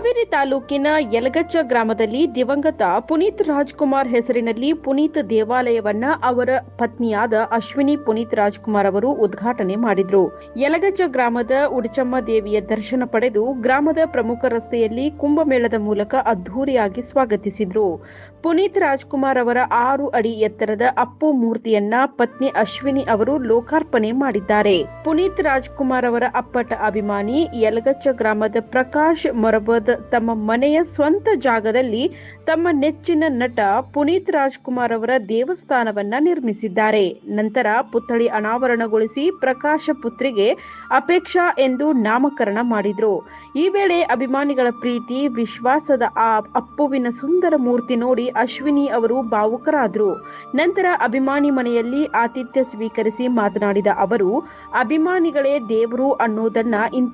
ಹಾವೇರಿ ತಾಲೂಕಿನ ಯಲಗಚ್ಚ ಗ್ರಾಮದಲ್ಲಿ ದಿವಂಗತ ಪುನೀತ್ ರಾಜ್ಕುಮಾರ್ ಹೆಸರಿನಲ್ಲಿ ಪುನೀತ್ ದೇವಾಲಯವನ್ನ ಅವರ ಪತ್ನಿಯಾದ ಅಶ್ವಿನಿ ಪುನೀತ್ ರಾಜ್ಕುಮಾರ್ ಅವರು ಉದ್ಘಾಟನೆ ಮಾಡಿದ್ರು. ಯಲಗಚ್ಚ ಗ್ರಾಮದ ಉಡಚಮ್ಮ ದೇವಿಯ ದರ್ಶನ ಪಡೆದು ಗ್ರಾಮದ ಪ್ರಮುಖ ರಸ್ತೆಯಲ್ಲಿ ಕುಂಭಮೇಳದ ಮೂಲಕ ಅದ್ದೂರಿಯಾಗಿ ಸ್ವಾಗತಿಸಿದ್ರು. ಪುನೀತ್ ರಾಜ್ಕುಮಾರ್ ಅವರ 6 ಅಡಿ ಎತ್ತರದ ಅಪ್ಪು ಮೂರ್ತಿಯನ್ನ ಪತ್ನಿ ಅಶ್ವಿನಿ ಅವರು ಲೋಕಾರ್ಪಣೆ ಮಾಡಿದ್ದಾರೆ. ಪುನೀತ್ ರಾಜ್ಕುಮಾರ್ ಅವರ ಅಪ್ಪಟ ಅಭಿಮಾನಿ ಯಲಗಚ್ಚ ಗ್ರಾಮದ ಪ್ರಕಾಶ್ ಮೊರಬದ್ ತಮ್ಮ ಮನೆಯ ಸ್ವಂತ ಜಾಗದಲ್ಲಿ ತಮ್ಮ ನೆಚ್ಚಿನ ನಟ ಪುನೀತ್ ರಾಜ್ಕುಮಾರ್ ಅವರ ದೇವಸ್ಥಾನವನ್ನ ನಿರ್ಮಿಸಿದ್ದಾರೆ. ನಂತರ ಪುತ್ಥಳಿ ಅನಾವರಣಗೊಳಿಸಿ ಪ್ರಕಾಶ ಪುತ್ರಿಗೆ ಅಪೇಕ್ಷಾ ಎಂದು ನಾಮಕರಣ ಮಾಡಿದ್ರು. ಈ ವೇಳೆ ಅಭಿಮಾನಿಗಳ ಪ್ರೀತಿ ವಿಶ್ವಾಸದ ಆ ಅಪ್ಪುವಿನ ಸುಂದರ ಮೂರ್ತಿ ನೋಡಿ ಅಶ್ವಿನಿ ಅವರು ಭಾವುಕರಾದ್ರು. ನಂತರ ಅಭಿಮಾನಿ ಮನೆಯಲ್ಲಿ ಆತಿಥ್ಯ ಸ್ವೀಕರಿಸಿ ಮಾತನಾಡಿದ ಅವರು, ಅಭಿಮಾನಿಗಳೇ ದೇವರು ಅನ್ನೋದನ್ನ